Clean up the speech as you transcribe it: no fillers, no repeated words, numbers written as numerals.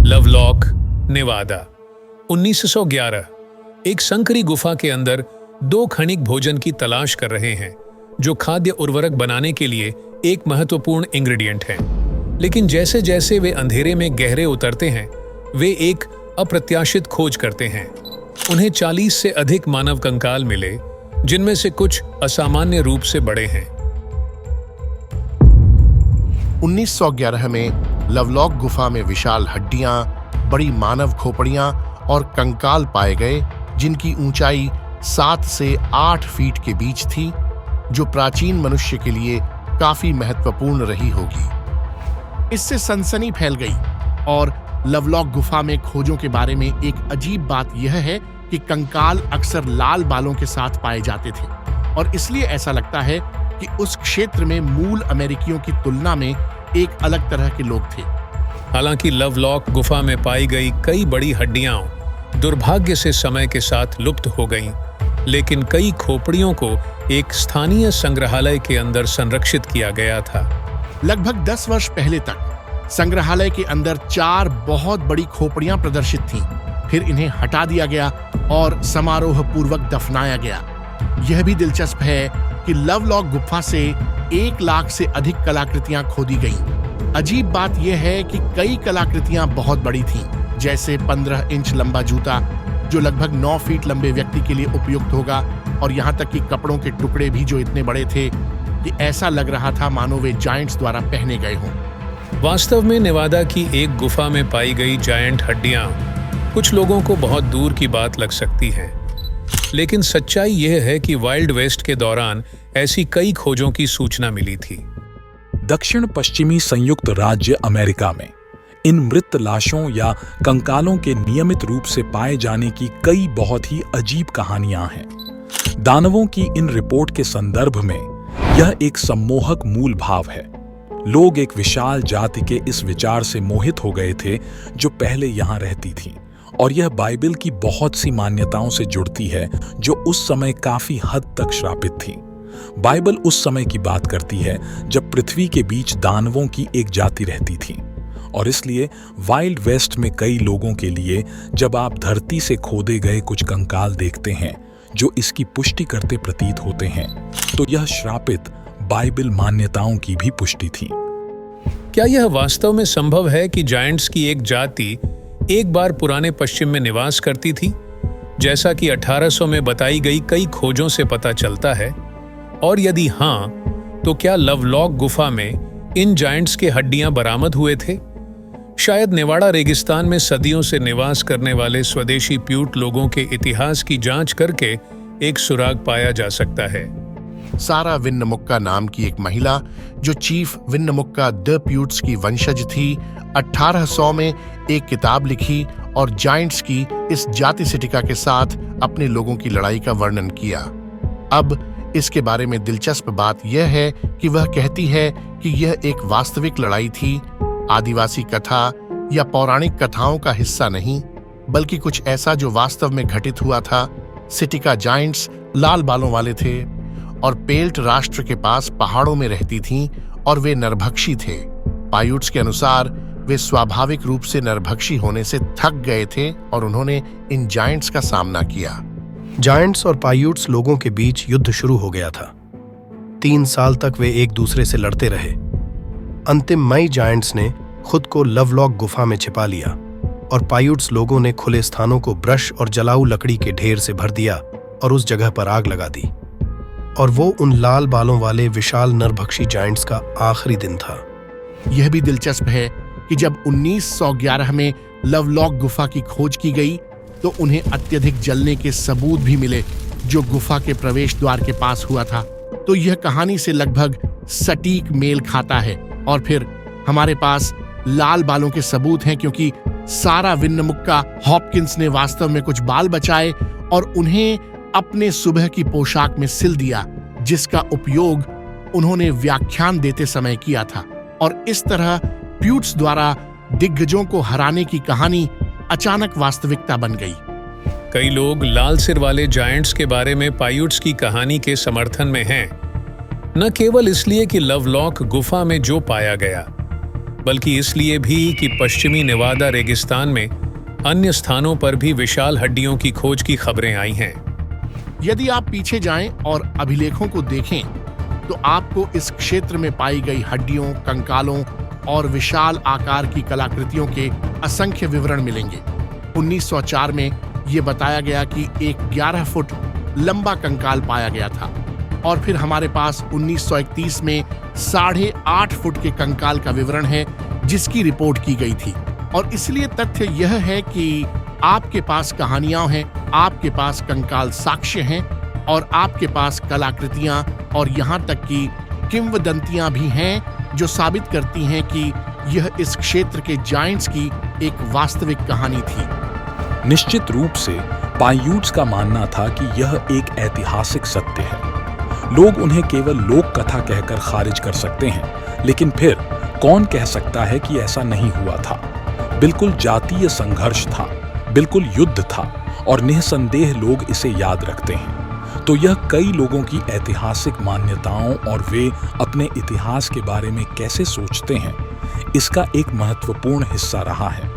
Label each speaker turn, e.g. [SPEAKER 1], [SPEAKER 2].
[SPEAKER 1] Lovelock, Newada. 1911। एक संकरी गुफा के अंदर दो खनिक भोजन की तलाश कर रहे हैं जो खाद्य उर्वरक बनाने के लिए एक महत्वपूर्ण इंग्रेडिएंट है। लेकिन जैसे जैसे वे अंधेरे में गहरे उतरते हैं, वे एक अप्रत्याशित खोज करते हैं। उन्हें 40 से अधिक मानव कंकाल मिले, जिनमें से कुछ असामान्य रूप से बड़े हैं।
[SPEAKER 2] 1911 में लवलॉक गुफा में विशाल हड्डियां, बड़ी मानव खोपड़ियां और कंकाल पाए गए, जिनकी ऊंचाई 7 से 8 फीट के बीच थी, जो प्राचीन मनुष्य के लिए काफी महत्वपूर्ण रही होगी। इससे सनसनी फैल गई और लवलॉक गुफा में खोजों के बारे में एक अजीब बात यह है कि कंकाल अक्सर लाल बालों के साथ पाए जाते थे और इसलिए ऐसा लगता है कि उस क्षेत्र में मूल अमेरिकियों की तुलना में एक अलग तरह के लोग थे।
[SPEAKER 1] हालांकि लवलॉक गुफा में पाई गई कई बड़ी हड्डियां दुर्भाग्य से समय के साथ लुप्त हो गईं, लेकिन कई खोपड़ियों को एक स्थानीय संग्रहालय के अंदर संरक्षित किया गया था।
[SPEAKER 2] लगभग 10 वर्ष पहले तक संग्रहालय के अंदर 4 बहुत बड़ी खोपड़ियां प्रदर्शित थीं। फिर इन्हें हटा दिया गया और समारोह पूर्वक दफनाया गया। यह भी दिलचस्प है कि लवलॉक गुफा से 1 लाख से अधिक कलाकृतियां खोदी गईं। अजीब बात यह है कि कई कलाकृतियां बहुत बड़ी थीं, जैसे 15 इंच लंबा जूता जो लगभग 9 फीट लंबे व्यक्ति के लिए उपयुक्त होगा, और यहाँ तक कि कपड़ों के टुकड़े भी जो इतने बड़े थे कि ऐसा लग रहा था मानो वे जायंट्स द्वारा पहने गए हों।
[SPEAKER 1] वास्तव में नेवादा की एक गुफा में पाई गई जायंट हड्डियां कुछ लोगों को बहुत दूर की बात लग सकती है, लेकिन सच्चाई यह है कि वाइल्ड वेस्ट के दौरान ऐसी कई खोजों की सूचना मिली थी।
[SPEAKER 3] दक्षिण पश्चिमी संयुक्त राज्य अमेरिका में इन मृत लाशों या कंकालों के नियमित रूप से पाए जाने की कई बहुत ही अजीब कहानियां हैं। दानवों की इन रिपोर्ट के संदर्भ में यह एक सम्मोहक मूल भाव है। लोग एक विशाल जाति के इस विचार से मोहित हो गए थे जो पहले यहां रहती थी, और यह बाइबल की बहुत सी मान्यताओं से जुड़ती है जो उस समय काफी हद तक श्रापित थी। बाइबल उस समय की बात करती है जब पृथ्वी के बीच दानवों की एक जाति रहती थी, और इसलिए वाइल्ड वेस्ट में कई लोगों के लिए जब आप धरती से खोदे गए कुछ कंकाल देखते हैं जो इसकी पुष्टि करते प्रतीत होते हैं, तो यह श्रापित बाइबल मान्यताओं की भी पुष्टि थी।
[SPEAKER 1] क्या यह वास्तव में संभव है कि जायंट्स की एक जाति एक बार पुराने पश्चिम में निवास करती थी, जैसा कि 1800 में बताई गई कई खोजों से पता चलता है? और यदि हां, तो क्या लवलॉक गुफा में इन जायंट्स के हड्डियां बरामद हुए थे? शायद नेवाड़ा रेगिस्तान में सदियों से निवास करने वाले स्वदेशी प्यूट लोगों के इतिहास की जांच करके एक सुराग पाया जा सकता है।
[SPEAKER 2] सारा विन्नमुक्का नाम की एक महिला जो चीफ विन्नमुक्का द प्यूट्स की वंशज थी, 1800 में एक किताब लिखी और जायंट्स की इस जाति सिटिका के साथ अपने लोगों की लड़ाई का वर्णन किया। अब इसके बारे में दिलचस्प बात यह है कि वह कहती है कि यह एक वास्तविक लड़ाई थी, आदिवासी कथा या पौराणिक कथाओं का हिस्सा नहीं, बल्कि कुछ ऐसा जो वास्तव में घटित हुआ था। सिटिका जायंट्स लाल बालों वाले थे और पेल्ट राष्ट्र के पास पहाड़ों में रहती थीं और वे नरभक्षी थे। पायूट्स के अनुसार वे स्वाभाविक रूप से नरभक्षी होने से थक गए थे और उन्होंने इन जायंट्स का सामना किया।
[SPEAKER 4] जायंट्स और पायूट्स लोगों के बीच युद्ध शुरू हो गया था। 3 साल तक वे एक दूसरे से लड़ते रहे। अंतिम मई जायंट्स ने खुद को लवलॉक गुफा में छिपा लिया और पायूट्स लोगों ने खुले स्थानों को ब्रश और जलाऊ लकड़ी के ढेर से भर दिया और उस जगह पर आग लगा दी। और वो उन लाल बालों वाले विशाल नरभक्षी जायंट्स का आखिरी दिन था।
[SPEAKER 2] यह भी दिलचस्प है कि जब 1911 में लवलॉक गुफा की खोज की गई तो उन्हें अत्यधिक जलने के सबूत भी मिले जो गुफा के प्रवेश द्वार के पास हुआ था। तो यह कहानी से लगभग सटीक मेल खाता है। और फिर हमारे पास लाल बालों के सबूत हैं, क्योंकि सारा विन्नमुक्का हॉपकिंस ने वास्तव में कुछ बाल बचाए और उन्हें अपने सुबह की पोशाक में सिल दिया, जिसका उपयोग उन्होंने व्याख्यान देते समय किया था। और इस तरह प्यूट्स द्वारा दिग्गजों को हराने की कहानी अचानक वास्तविकता बन गई।
[SPEAKER 1] कई लोग लाल सिर वाले जायंट्स के बारे में पायूट्स की कहानी के समर्थन में हैं, न केवल इसलिए कि लवलॉक गुफा में जो पाया गया, बल्कि इसलिए भी कि पश्चिमी नेवादा रेगिस्तान में अन्य स्थानों पर भी विशाल हड्डियों की खोज की खबरें आई हैं।
[SPEAKER 2] यदि आप पीछे जाएं और अभिलेखों को देखें तो आपको इस क्षेत्र में पाई गई हड्डियों, कंकालों और विशाल आकार की कलाकृतियों के असंख्य विवरण मिलेंगे। 1904 में ये बताया गया कि एक 11 फुट लंबा कंकाल पाया गया था और फिर हमारे पास 1931 में 8.5 फुट के कंकाल का विवरण है जिसकी रिपोर्ट की गई थी। और इसलिए तथ्य यह है कि आपके पास कहानियां हैं, आपके पास कंकाल साक्ष्य हैं और आपके पास कलाकृतियां और यहाँ तक कि किंवदंतियां भी हैं जो साबित करती हैं कि यह इस क्षेत्र के जायंट्स की एक वास्तविक कहानी थी।
[SPEAKER 3] निश्चित रूप से पाइयूट्स का मानना था कि यह एक ऐतिहासिक सत्य है। लोग उन्हें केवल लोक कथा कहकर खारिज कर सकते हैं, लेकिन फिर कौन कह सकता है कि ऐसा नहीं हुआ था? बिल्कुल जातीय संघर्ष था, बिल्कुल युद्ध था और निसंदेह लोग इसे याद रखते हैं। तो यह कई लोगों की ऐतिहासिक मान्यताओं और वे अपने इतिहास के बारे में कैसे सोचते हैं, इसका एक महत्वपूर्ण हिस्सा रहा है।